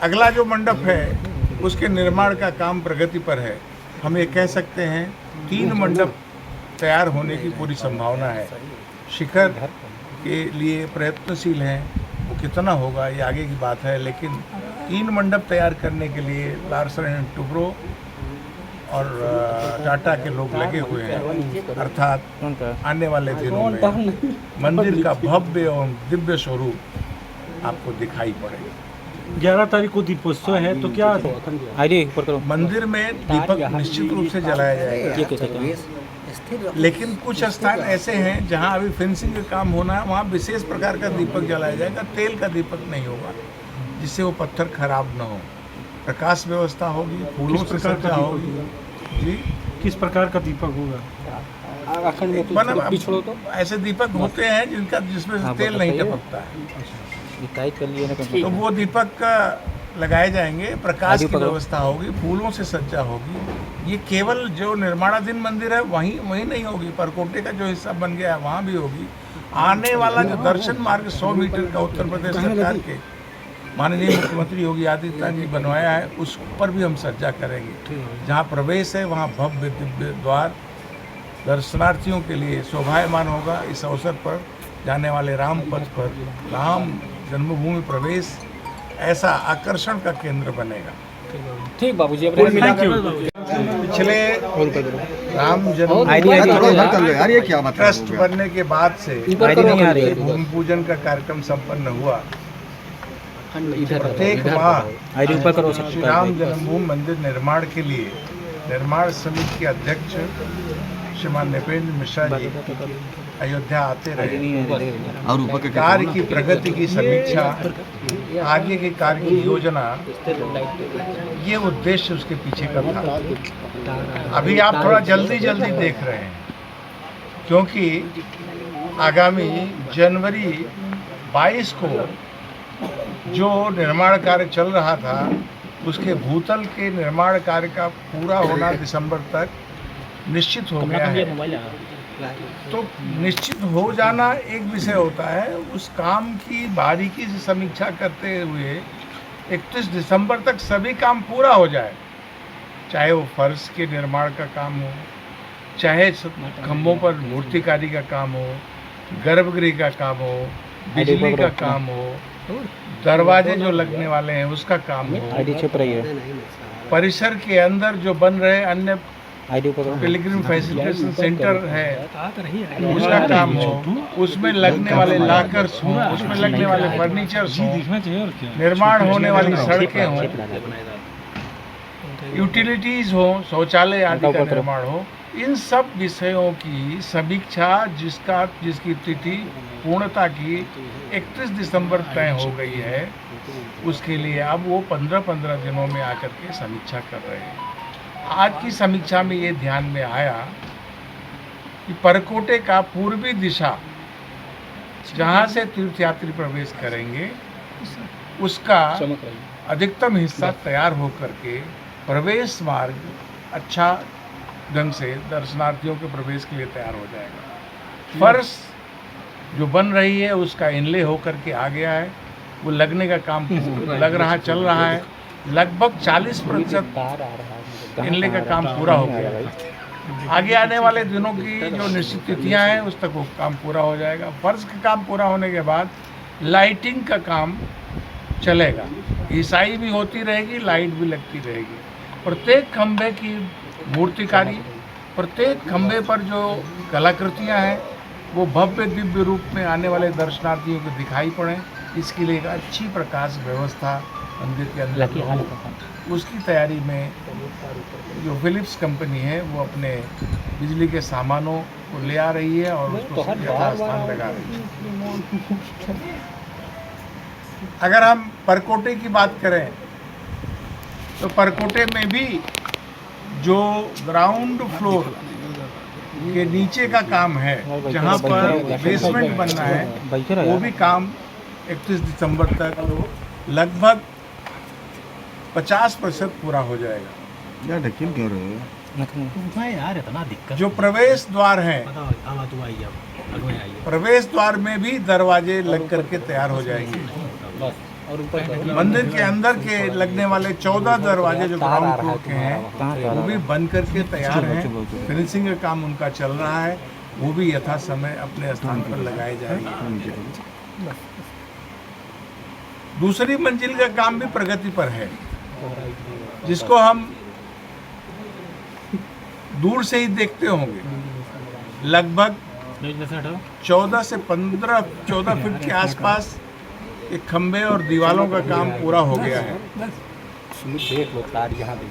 अगला जो मंडप है उसके निर्माण का काम प्रगति पर है। हम ये कह सकते हैं 3 मंडप तैयार होने की पूरी संभावना है। शिखर के लिए प्रयत्नशील हैं, वो कितना होगा ये आगे की बात है, लेकिन 3 मंडप तैयार करने के लिए लार्सन एंड टुब्रो और टाटा के लोग लगे हुए हैं। अर्थात आने वाले दिनों में मंदिर का भव्य एवं दिव्य स्वरूप आपको दिखाई पड़ेगा। 11 तारीख को दीपोत्सव है, तो क्या मंदिर में दीपक निश्चित रूप से जलाया जाएगा, लेकिन कुछ स्थान ऐसे हैं जहां अभी फेंसिंग का काम होना है, वहां विशेष प्रकार का दीपक जलाया जाएगा। तेल का दीपक नहीं होगा, जिससे वो पत्थर खराब न हो। प्रकाश व्यवस्था होगी, फूलों से सज्जा होगी। जी, किस प्रकार का दीपक होगा? ऐसे दीपक होते हैं जिसमें से तेल नहीं टपकता है, तो वो दीपक लगाए जाएंगे। प्रकाश की व्यवस्था होगी, फूलों से सज्जा होगी। ये केवल जो निर्माणाधीन मंदिर है वहीं नहीं होगी, परकोटे का जो हिस्सा बन गया है वहाँ भी होगी। आने वाला जो दर्शन मार्ग 100 मीटर का उत्तर प्रदेश सरकार के माननीय मुख्यमंत्री योगी आदित्यनाथ जी बनवाया है, उस पर भी हम सज्जा करेंगे। जहाँ प्रवेश है वहाँ भव्य दिव्य द्वार दर्शनार्थियों के लिए शोभायमान होगा। इस अवसर पर जाने वाले राम पथ पर राम जन्मभूमि प्रवेश ऐसा आकर्षण का केंद्र बनेगा। ठीक बाबूजी, पिछले राम जन्मभूमि ट्रस्ट बनने के बाद से भूमि पूजन का कार्यक्रम संपन्न हुआ। प्रत्येक माह श्री राम जन्मभूमि मंदिर निर्माण के लिए निर्माण समिति के अध्यक्ष श्रीमान नृपेंद्र मिश्रा जी अयोध्या आते रहे और कार्य की प्रगति की समीक्षा, आगे के कार्य की योजना, ये उद्देश्य उसके पीछे का था। अभी आप थोड़ा जल्दी देख रहे हैं, क्योंकि आगामी जनवरी 22 को जो निर्माण कार्य चल रहा था उसके भूतल के निर्माण कार्य का पूरा होना दिसंबर तक निश्चित हो गया है। तो निश्चित हो जाना एक विषय होता है, उस काम की बारीकी से समीक्षा करते हुए 31 दिसंबर तक सभी काम पूरा हो जाए, चाहे वो फर्श के निर्माण का काम हो, चाहे खंभों पर मूर्तिकारी का काम हो, गर्भगृह का काम हो, बिजली का काम हो, दरवाजे जो लगने वाले हैं उसका काम हो, परिसर के अंदर जो बन रहे अन्य पिलग्रिम फैसिलिटेशन सेंटर है उसका काम हो, उसमें लगने वाले लॉकर्स हो, उसमें लगने वाले फर्नीचर्स हो, निर्माण होने वाली सड़कें हों, यूटिलिटीज हो, शौचालय आदि का निर्माण हो, इन सब विषयों की समीक्षा जिसकी तिथि पूर्णता की 31 दिसंबर तय हो गई है, उसके लिए अब वो 15-15 दिनों में आकर के समीक्षा कर रहे हैं। आज की समीक्षा में ये ध्यान में आया कि परकोटे का पूर्वी दिशा जहाँ से तीर्थयात्री प्रवेश करेंगे उसका अधिकतम हिस्सा तैयार होकर के प्रवेश मार्ग अच्छा ढंग से दर्शनार्थियों के प्रवेश के लिए तैयार हो जाएगा। फर्श जो बन रही है उसका इनले होकर के आ गया है, वो लगने का काम लग रहा चल रहा है। लगभग 40% इनले का काम पूरा हो गया है। आगे आने वाले दिनों की जो निश्चित तिथियां हैं उस तक वो काम पूरा हो जाएगा। फर्श का काम पूरा होने के बाद लाइटिंग का काम चलेगा, ईसाई भी होती रहेगी, लाइट भी लगती रहेगी। प्रत्येक खंभे की मूर्तिकारी, प्रत्येक खंभे पर जो कलाकृतियां हैं वो भव्य दिव्य रूप में आने वाले दर्शनार्थियों को दिखाई पड़े, इसके लिए एक अच्छी प्रकाश व्यवस्था मंदिर के अंदर हो। उसकी तैयारी में जो फिलिप्स कंपनी है वो अपने बिजली के सामानों को ले आ रही है और उसको यथास्थान लगा रही है। अगर हम परकोटे की बात करें तो परकोटे में भी जो ग्राउंड फ्लोर के नीचे का काम है, जहाँ पर बेसमेंट बनना है, वो भी काम 31 दिसंबर तक लगभग 50% पूरा हो जाएगा। यार ढक्कन क्यों रहे यार इतना दिक्कत। जो प्रवेश द्वार है, प्रवेश द्वार में भी दरवाजे लग करके तैयार हो जाएंगे। और ऊपर मंदिर के अंदर के लगने वाले 14 दरवाजे जो ग्राउंड फ्लोर के हैं वो भी बन करके तैयार हैं। फिनिशिंग का काम उनका चल रहा है, वो भी यथा समय अपने स्थान पर लगाए जाएंगे। दूसरी मंजिल का काम भी प्रगति पर है, जिसको हम दूर से ही देखते होंगे। लगभग 14 से 14 फीट के आसपास एक खंबे और दीवालों का काम पूरा हो गया है। देख लो तार यहाँ